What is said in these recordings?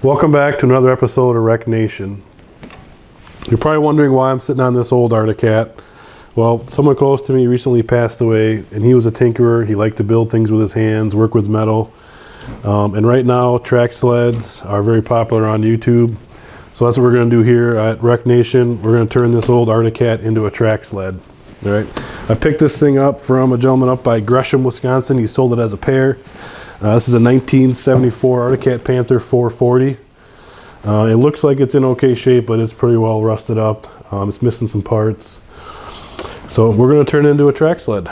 Welcome back to another episode of RecNation. You're probably wondering why I'm sitting on this old Arctic Cat. Well, someone close to me recently passed away, and he was a tinkerer. He liked to build things with his hands, work with metal. And right now, track sleds are very popular on YouTube. So that's what we're going to do here at RecNation. We're going to turn this old Arctic Cat into a track sled. All right. I picked this thing up from a gentleman up by Gresham, Wisconsin. He sold it as a pair. This is a 1974 Arctic Cat Panther 440. It looks like it's in okay shape, but it's pretty well rusted up. It's missing some parts. So we're going to turn it into a track sled.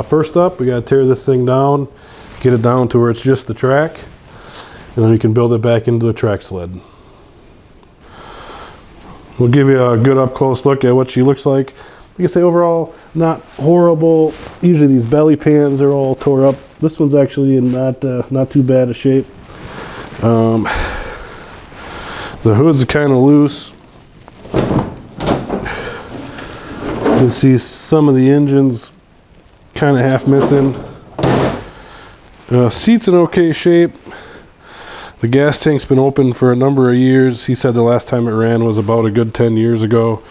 First up, we got to tear this thing down, get it down to where it's just the track, and then we can build it back into a track sled. We'll give you a good up-close look at what she looks like. You can say overall, not horrible. Usually these belly pans are all tore up. This one's actually in not too bad a shape. The hood's kind of loose. You can see some of the engines kind of half missing. Seat's in okay shape. The gas tank's been open for a number of years. He said the last time it ran was about a good 10 years ago.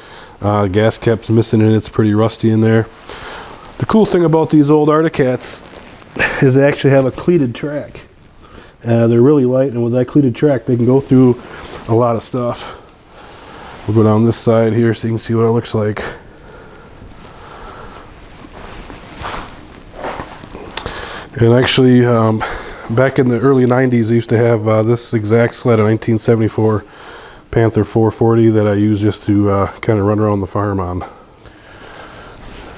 Gas cap's missing and it's pretty rusty in there. The cool thing about these old Arctic Cats is they actually have a cleated track. They're really light, and with that cleated track they can go through a lot of stuff. We'll go down this side here so you can see what it looks like. And actually, back in the early 90s, I used to have this exact sled, a 1974 Panther 440 that I use just to kind of run around the farm on.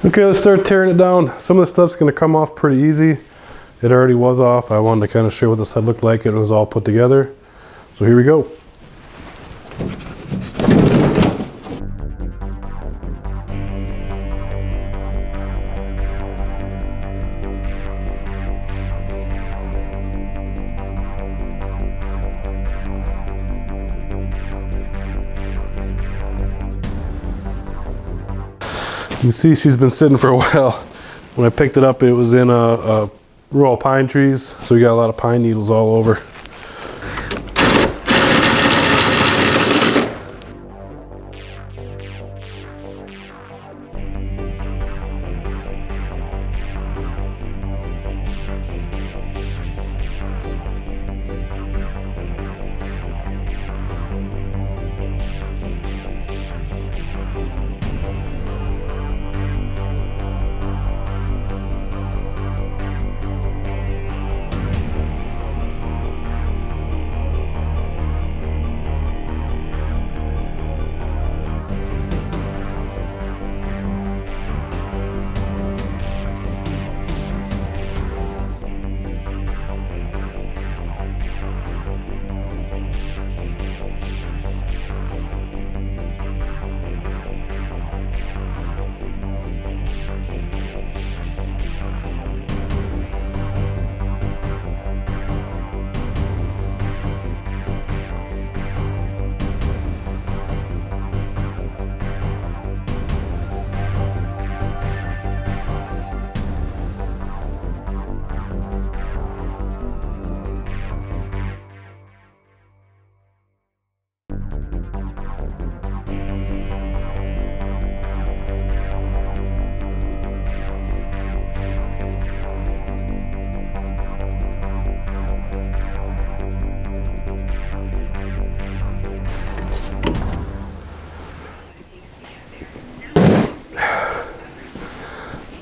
Okay, let's start tearing it down. Some of the stuff's going to come off pretty easy. It already was off. I wanted to kind of show what the sled looked like. It was all put together. So here we go. You can see she's been sitting for a while. When I picked it up, it was in a row of pine trees, so we got a lot of pine needles all over.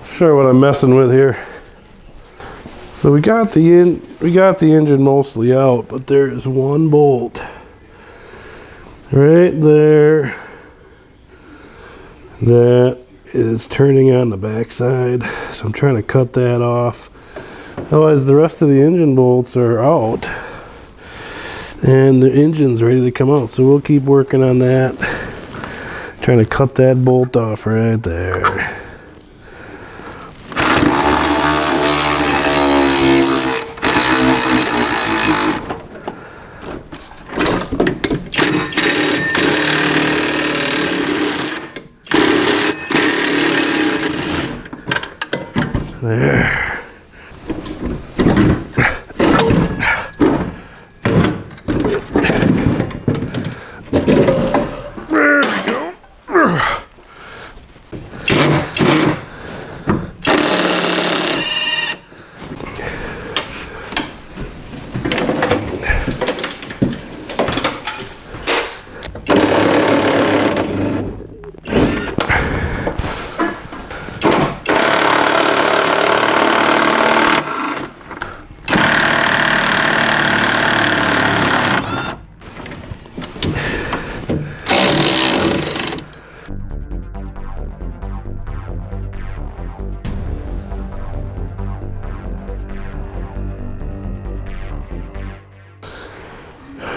Sure what I'm messing with here. So we got the engine mostly out, but there's one bolt right there that is turning on the backside. So I'm trying to cut that off. Otherwise the rest of the engine bolts are out and the engine's ready to come out. So we'll keep working on that. Trying to cut that bolt off right there. There.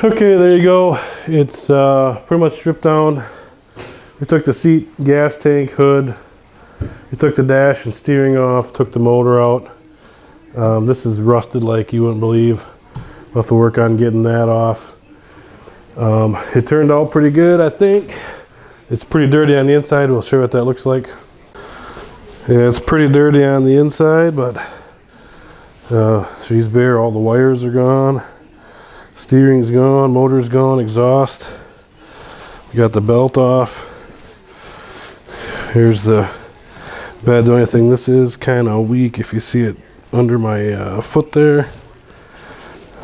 Okay, there you go. It's pretty much stripped down. We took the seat, gas tank, hood. We took the dash and steering off, took the motor out. This is rusted like you wouldn't believe. We'll have to work on getting that off. It turned out pretty good, I think. It's pretty dirty on the inside. We'll show you what that looks like. Yeah, it's pretty dirty on the inside, but she's bare. All the wires are gone. Steering's gone, motor's gone, exhaust. We got the belt off. Here's the bed. The only thing, this is kind of weak if you see it under my foot there.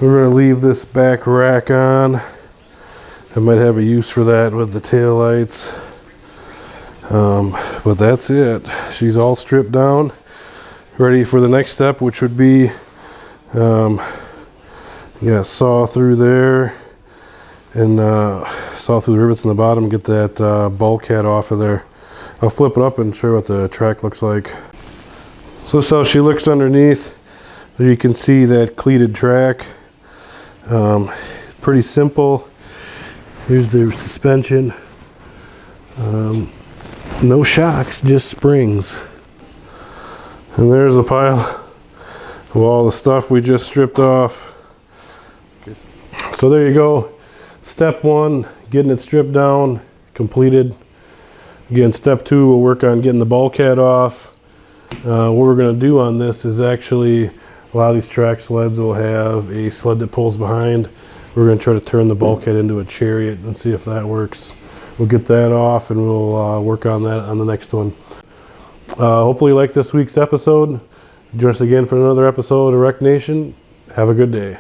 We're going to leave this back rack on. I might have a use for that with the tail lights. But that's it. She's all stripped down, ready for the next step, which would be saw through there and saw through the rivets in the bottom, get that bulkhead off of there. I'll flip it up and show you what the track looks like. So this is how she looks underneath. There you can see that cleated track. Pretty simple. Here's the suspension. No shocks, just springs. And there's a pile of all the stuff we just stripped off. So there you go. Step one, getting it stripped down, completed. Again, step two, we'll work on getting the bulkhead off. What we're going to do on this is actually, a lot of these track sleds will have a sled that pulls behind. We're going to try to turn the bulkhead into a chariot and see if that works. We'll get that off and we'll work on that on the next one. Hopefully you like this week's episode. Join us again for another episode of RecNation. Have a good day.